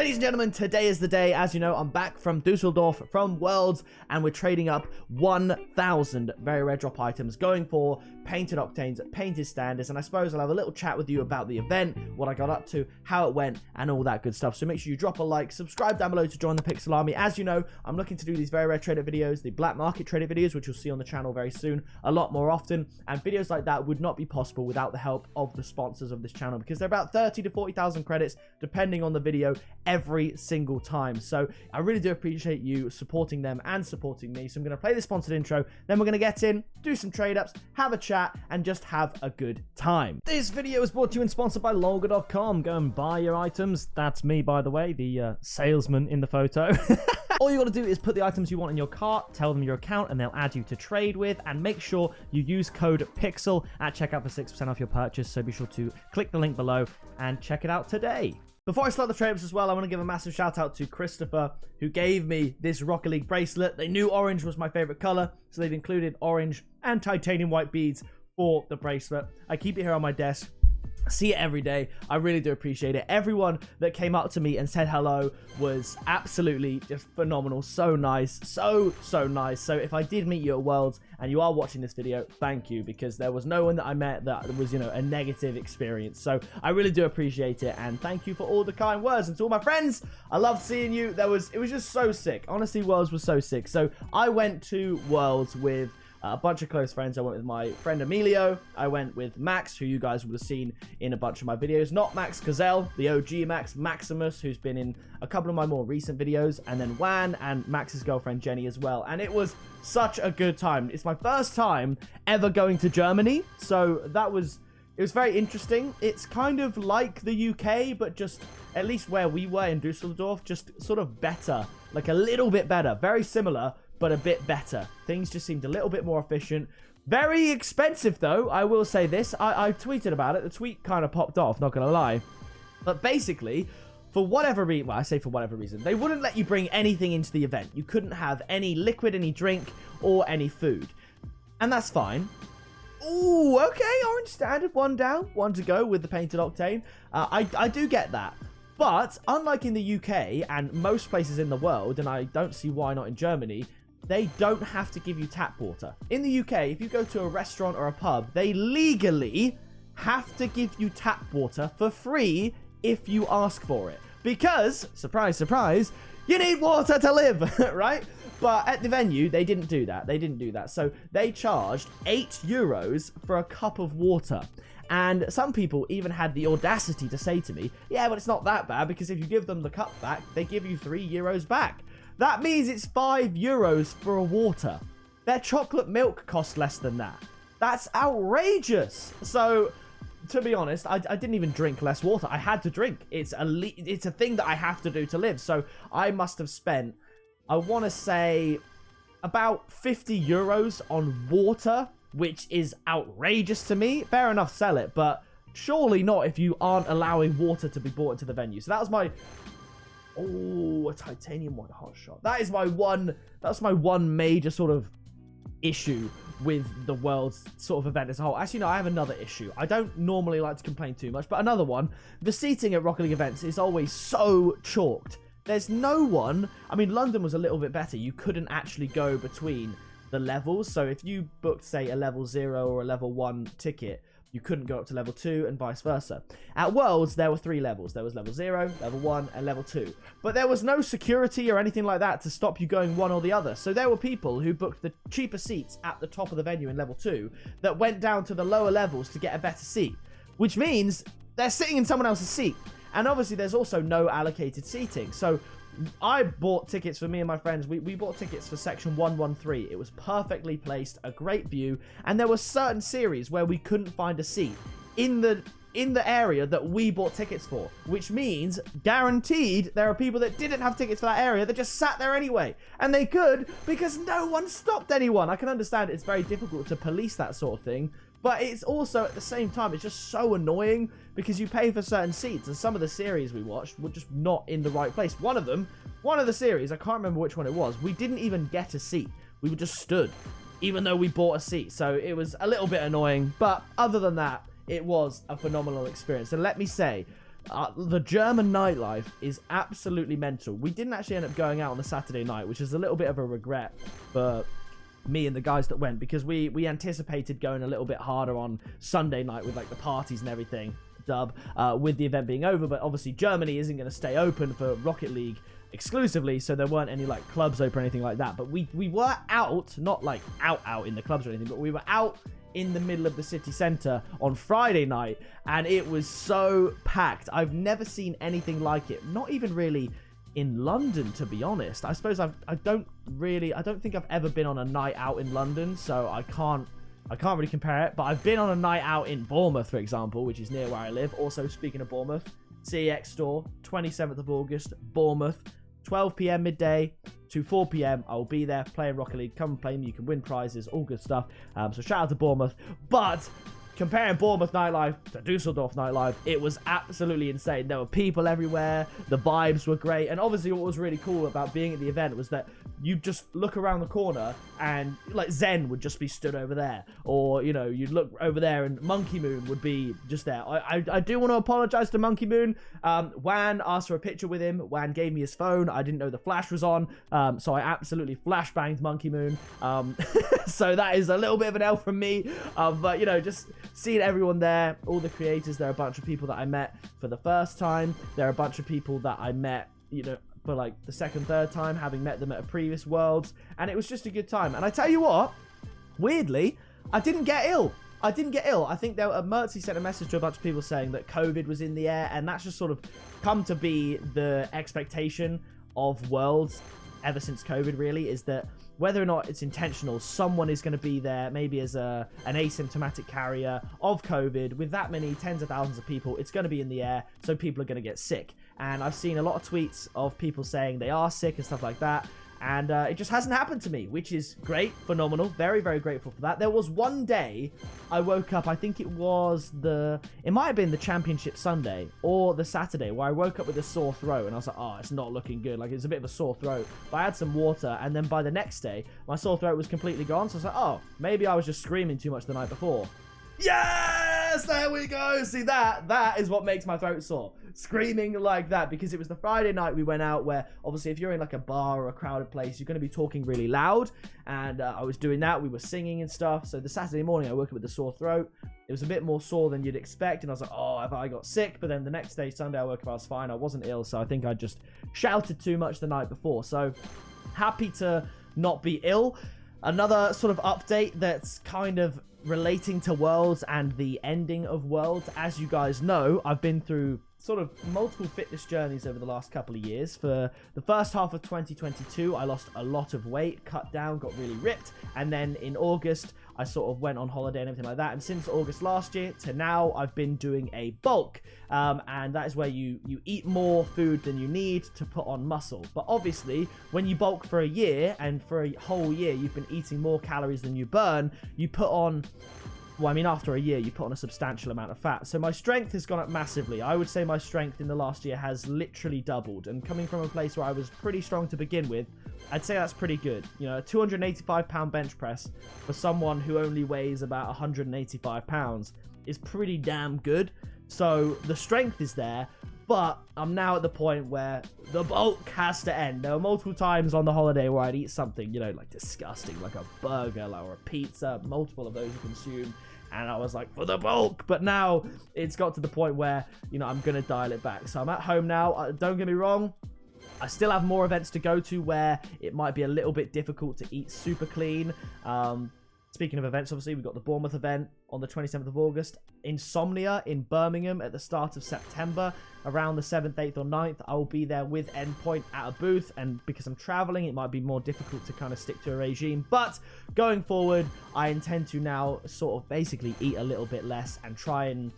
Ladies and gentlemen, today is the day. As you know, I'm back from Dusseldorf, from Worlds, and we're trading up 1,000 very rare drop items, going for painted octanes, painted standards, and I suppose I'll have a little chat with you about the event, what I got up to, how it went, and all that good stuff. So make sure you drop a like, subscribe down below to join the Pixel Army. As you know, I'm looking to do these very rare trader videos, the black market trader videos, which you'll see on the channel very soon, a lot more often, and videos like that would not be possible without the help of the sponsors of this channel, because they're about 30 to 40,000 credits, depending on the video, every single time. So I really do appreciate you supporting them and supporting me. So I'm going to play the sponsored intro, then we're going to get in, do some trade ups, have a chat, and just have a good time. This video is brought to you and sponsored by Loga.com. Go and buy your items. That's me, by the way, the salesman in the photo. All you got to do is put the items you want in your cart, tell them your account, and they'll add you to trade with, and make sure you use code PIXEL at checkout for 6% off your purchase. So be sure to click the link below and check it out today. Before I start the trade-ups as well, I want to give a massive shout out to Christopher, who gave me this Rocket League bracelet. They knew orange was my favorite color, so they've included orange and titanium white beads for the bracelet. I keep it here on my desk. See it every day. I really do appreciate it. Everyone that came up to me and said hello was absolutely just phenomenal. So nice. So nice. So if I did meet you at Worlds and you are watching this video, thank you, because there was no one that I met that was, you know, a negative experience. So I really do appreciate it, and thank you for all the kind words. And to all my friends, I loved seeing you. It was just so sick. Honestly, Worlds was so sick. So I went to Worlds with a bunch of close friends. I went with my friend Emilio. I went with Max, who you guys would have seen in a bunch of my videos. Not Max Gazelle, the OG Max. Maximus, who's been in a couple of my more recent videos. And then Juan and Max's girlfriend Jenny as well. And it was such a good time. It's my first time ever going to Germany. So it was very interesting. It's kind of like the UK, but just at least where we were in Dusseldorf, just sort of better. Like a little bit better. Very similar, but a bit better. Things just seemed a little bit more efficient. Very expensive, though. I will say this. I tweeted about it. The tweet kind of popped off, not going to lie. But basically, for whatever reason, well, I say for whatever reason, they wouldn't let you bring anything into the event. You couldn't have any liquid, any drink, or any food. And that's fine. Ooh, okay. Orange standard. One down, one to go with the painted octane. I do get that. But unlike in the UK and most places in the world, and I don't see why not in Germany, they don't have to give you tap water. In the UK, if you go to a restaurant or a pub, they legally have to give you tap water for free if you ask for it. Because, surprise, surprise, you need water to live, right? But at the venue, they didn't do that. They didn't do that. So they charged €8 for a cup of water. And some people even had the audacity to say to me, yeah, but it's not that bad, because if you give them the cup back, they give you €3 back. That means it's €5 for a water. Their chocolate milk costs less than that. That's outrageous. So, to be honest, I didn't even drink less water. I had to drink. It's a thing that I have to do to live. So, I must have spent, I want to say, about €50 on water, which is outrageous to me. Fair enough, sell it, but surely not if you aren't allowing water to be brought into the venue. So that was my... Oh, a titanium white hot shot. That's my one major sort of issue with the World's sort of event as a whole. Actually, no, I have another issue. I don't normally like to complain too much, but another one. The seating at Rocket League events is always so chalked. There's no one... I mean, London was a little bit better. You couldn't actually go between the levels. So if you booked, say, a level 0 or a level 1 ticket, you couldn't go up to level 2 and vice versa. At Worlds, there were 3 levels. There was level 0, level 1, and level 2. But there was no security or anything like that to stop you going one or the other. So there were people who booked the cheaper seats at the top of the venue in level 2 that went down to the lower levels to get a better seat, which means they're sitting in someone else's seat. And obviously, there's also no allocated seating. So I bought tickets for me and my friends. We bought tickets for section 113. It was perfectly placed, a great view, and there were certain series where we couldn't find a seat in the area that we bought tickets for, which means guaranteed there are people that didn't have tickets for that area that just sat there anyway, and they could because no one stopped anyone. I can understand it's very difficult to police that sort of thing, but it's also at the same time, it's just so annoying because you pay for certain seats, and some of the series we watched were just not in the right place. One of the series, I can't remember which one it was, we didn't even get a seat. We were just stood, even though we bought a seat. So it was a little bit annoying, but other than that, it was a phenomenal experience. And let me say, The German nightlife is absolutely mental. We didn't actually end up going out on the Saturday night, which is a little bit of a regret for me and the guys that went, because we anticipated going a little bit harder on Sunday night with like the parties and everything, with the event being over. But obviously Germany isn't going to stay open for Rocket League exclusively, so there weren't any like clubs open or anything like that. But we were out, not like out in the clubs or anything, but we were out in the middle of the city center on Friday night, and it was so packed. I've never seen anything like it, not even really in London, to be honest. I suppose I don't think I've ever been on a night out in London, so I can't really compare it. But I've been on a night out in Bournemouth, for example, which is near where I live. Also, speaking of Bournemouth, CEX store, 27th of August, Bournemouth, 12 p.m. midday to 4 p.m. I will be there playing Rocket League. Come and play me. You can win prizes, all good stuff. So shout out to Bournemouth. But comparing Bournemouth nightlife to Dusseldorf nightlife, it was absolutely insane. There were people everywhere. The vibes were great. And obviously what was really cool about being at the event was that you just look around the corner and like Zen would just be stood over there. Or, you know, you'd look over there and Monkey Moon would be just there. I do want to apologize to Monkey Moon. Wan asked for a picture with him. Wan gave me his phone. I didn't know the flash was on. So I absolutely flashbanged Monkey Moon. So that is a little bit of an L from me. But, you know, just seeing everyone there, all the creators, there are a bunch of people that I met for the first time. There are a bunch of people that I met, you know, for like the second, third time, having met them at a previous Worlds. And it was just a good time. And I tell you what, weirdly, I didn't get ill. I think Mertzy sent a message to a bunch of people saying that COVID was in the air, and that's just sort of come to be the expectation of Worlds ever since COVID, really, is that whether or not it's intentional, someone is going to be there, maybe as an asymptomatic carrier of COVID. With that many tens of thousands of people, it's going to be in the air, so people are going to get sick. And I've seen a lot of tweets of people saying they are sick and stuff like that. And it just hasn't happened to me, which is great, phenomenal. Very, very grateful for that. There was one day I woke up, I think it might have been the Championship Sunday or the Saturday, where I woke up with a sore throat and I was like, oh, it's not looking good. Like, it's a bit of a sore throat. But I had some water, and then by the next day, my sore throat was completely gone. So I was like, oh, maybe I was just screaming too much the night before. Yes, there we go. See, that is what makes my throat sore. Screaming like that, because it was the Friday night we went out, where obviously if you're in like a bar or a crowded place, you're going to be talking really loud, and I was doing that. We were singing and stuff. So the Saturday morning I woke up with a sore throat. It was a bit more sore than you'd expect, and I was like, oh, have I got sick? But then the next day, Sunday, I woke up, I was fine. I wasn't ill, so I think I just shouted too much the night before. So happy to not be ill. Another sort of update that's kind of relating to Worlds and the ending of Worlds. As you guys know, I've been through sort of multiple fitness journeys over the last couple of years. For the first half of 2022, I lost a lot of weight, cut down, got really ripped, and then in August, I sort of went on holiday and everything like that. And since August last year to now, I've been doing a bulk, and that is where you eat more food than you need to put on muscle. But obviously, when you bulk for a year, and for a whole year you've been eating more calories than you burn, you put on, well, I mean, after a year, you put on a substantial amount of fat. So my strength has gone up massively. I would say my strength in the last year has literally doubled. And coming from a place where I was pretty strong to begin with, I'd say that's pretty good. You know, a 285-pound bench press for someone who only weighs about 185 pounds is pretty damn good. So the strength is there, but I'm now at the point where the bulk has to end. There were multiple times on the holiday where I'd eat something, you know, like disgusting, like a burger or a pizza, multiple of those you consume. And I was like, for the bulk. But now it's got to the point where, you know, I'm going to dial it back. So I'm at home now. Don't get me wrong. I still have more events to go to where it might be a little bit difficult to eat super clean. Speaking of events, obviously, we've got the Bournemouth event on the 27th of August. Insomnia in Birmingham at the start of September. Around the 7th, 8th, or 9th, I will be there with ENDPOINT at a booth. And because I'm traveling, it might be more difficult to kind of stick to a regime. But going forward, I intend to now sort of basically eat a little bit less and try and,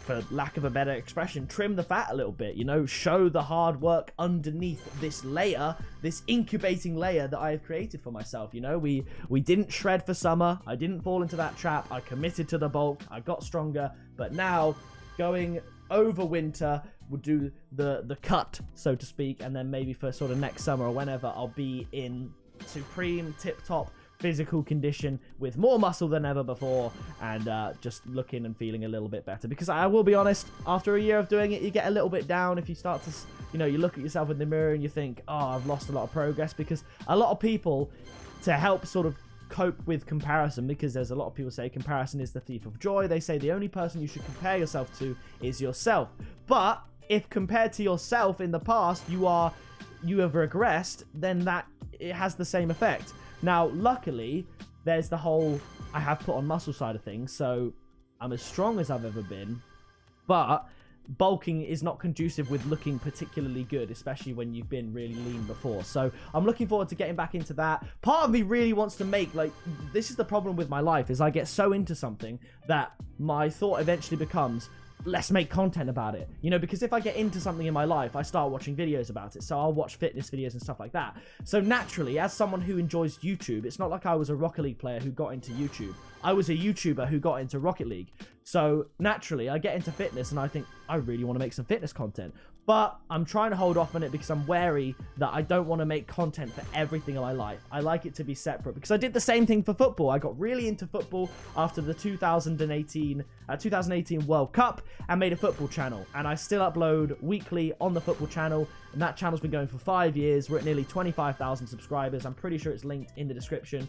for lack of a better expression, trim the fat a little bit, you know, show the hard work underneath this layer, this incubating layer that I have created for myself. You know, we didn't shred for summer. I didn't fall into that trap. I committed to the bulk. I got stronger, but now going over winter, we'll do the cut, so to speak, and then maybe for sort of next summer or whenever, I'll be in supreme tip-top physical condition with more muscle than ever before, and just looking and feeling a little bit better. Because I will be honest, after a year of doing it, you get a little bit down if you start to, you know, you look at yourself in the mirror and you think, oh, I've lost a lot of progress. Because a lot of people, to help sort of cope with comparison, because there's a lot of people say comparison is the thief of joy, they say the only person you should compare yourself to is yourself. But if compared to yourself in the past you have regressed, then it has the same effect. Now luckily there's the whole I have put on muscle side of things, so I'm as strong as I've ever been, but bulking is not conducive with looking particularly good, especially when you've been really lean before. So I'm looking forward to getting back into that. Part of me really wants to make, like, this is the problem with my life, is I get so into something that my thought eventually becomes, let's make content about it, you know, because if I get into something in my life, I start watching videos about it. So I'll watch fitness videos and stuff like that. So naturally, as someone who enjoys YouTube, it's not like I was a Rocket League player who got into YouTube. I was a YouTuber who got into Rocket League. So naturally, I get into fitness and I think I really want to make some fitness content. But I'm trying to hold off on it because I'm wary that I don't want to make content for everything in my life. I like it to be separate, because I did the same thing for football. I got really into football after the 2018 World Cup and made a football channel. And I still upload weekly on the football channel. And that channel's been going for 5 years. We're at nearly 25,000 subscribers. I'm pretty sure it's linked in the description.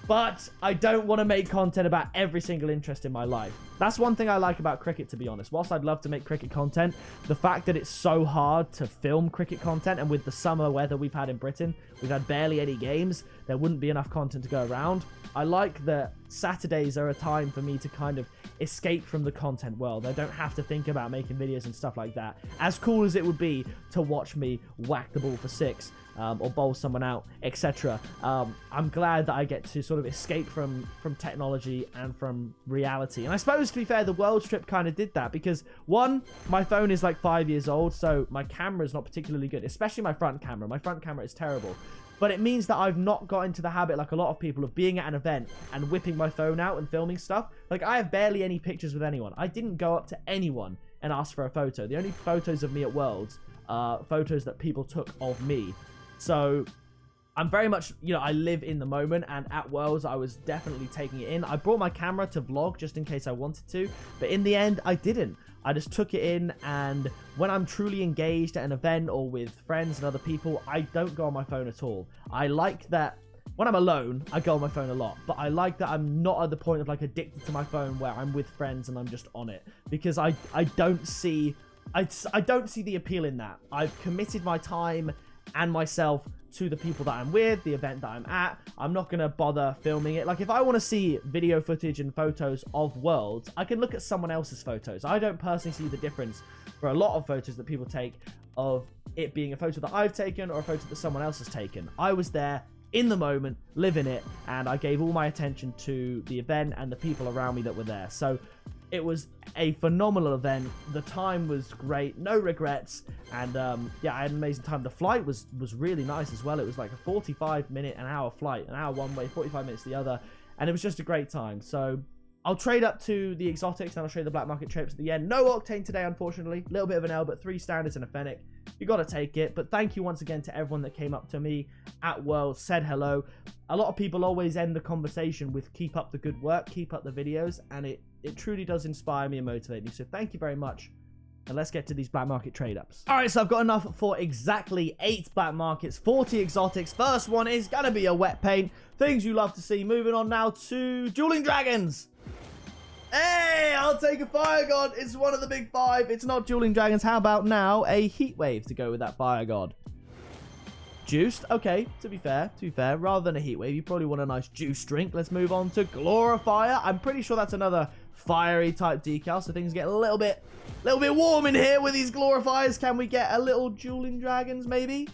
But I don't want to make content about every single interest in my life. That's one thing I like about cricket, to be honest. Whilst I'd love to make cricket content, the fact that it's so hard to film cricket content, and with the summer weather we've had in Britain, we've had barely any games, there wouldn't be enough content to go around. I like that Saturdays are a time for me to kind of escape from the content world. I don't have to think about making videos and stuff like that. As cool as it would be to watch me whack the ball for 6, or bowl someone out, etc. I'm glad that I get to sort of escape from technology and from reality. And I suppose, to be fair, the World Strip kind of did that, because one, my phone is like 5 years old, so my camera is not particularly good, especially my front camera. My front camera is terrible. But it means that I've not got into the habit, like a lot of people, of being at an event and whipping my phone out and filming stuff. Like, I have barely any pictures with anyone. I didn't go up to anyone and ask for a photo. The only photos of me at Worlds are photos that people took of me. So I'm very much, you know, I live in the moment, and at Worlds I was definitely taking it in. I brought my camera to vlog just in case I wanted to, but in the end I didn't. I just took it in, and when I'm truly engaged at an event or with friends and other people, I don't go on my phone at all. I like that when I'm alone, I go on my phone a lot, but I like that I'm not at the point of like addicted to my phone where I'm with friends and I'm just on it, because I don't see the appeal in that. I've committed my time and myself to the people that I'm with, the event that I'm at. I'm not going to bother filming it. Like, if I want to see video footage and photos of Worlds, I can look at someone else's photos. I don't personally see the difference for a lot of photos that people take of it being a photo that I've taken or a photo that someone else has taken. I was there in the moment, living it, and I gave all my attention to the event and the people around me that were there. So it was a phenomenal event. The time was great, no regrets, and yeah, I had an amazing time. The flight was really nice as well. It was like a 45-minute, an hour flight, an hour one way, 45 minutes the other, and it was just a great time. So I'll trade up to the exotics, and I'll show you the black market trips at the end. No octane today, unfortunately. A little bit of an L, but 3 standards and a fennec. You got to take it. But thank you once again to everyone that came up to me at Worlds, said hello. A lot of people always end the conversation with keep up the good work, keep up the videos, and it truly does inspire me and motivate me. So thank you very much. And let's get to these black market trade-ups. All right, so I've got enough for exactly 8 black markets, 40 exotics. First one is going to be a wet paint. Things you love to see. Moving on now to Dueling Dragons. Hey, I'll take a Fire God. It's one of the big 5. It's not Dueling Dragons. How about now a Heat Wave to go with that Fire God? Juiced. Okay, to be fair, rather than a Heat Wave, you probably want a nice juice drink. Let's move on to Glorifier. I'm pretty sure that's another fiery type decal, so things get a little bit warm in here with these Glorifiers. Can we get a little Dueling Dragons, maybe?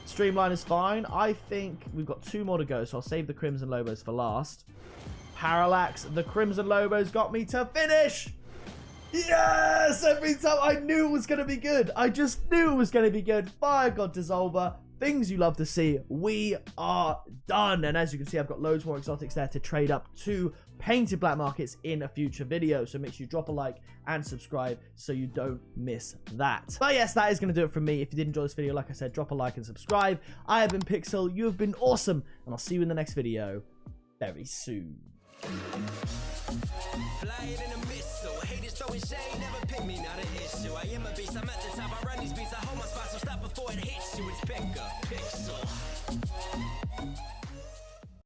Streamline is fine. I think we've got 2 more to go, so I'll save the Crimson Lobos for last. Parallax, the Crimson Lobos got me to finish. Yes! Every time I knew it was going to be good. I just knew it was going to be good. Fire God Dissolver. things you love to see, we are done. And as you can see, I've got loads more exotics there to trade up to painted black markets in a future video. So make sure you drop a like and subscribe so you don't miss that. But yes, that is going to do it from me. If you did enjoy this video, like I said, drop a like and subscribe. I have been Pixel. You have been awesome. And I'll see you in the next video very soon. Flying in a missile, haters throwing shade, never pick me, not an issue. I am a beast, I'm at the top, I run these beats, I hold my spot, so stop before it hits you. It's pick up, pixel.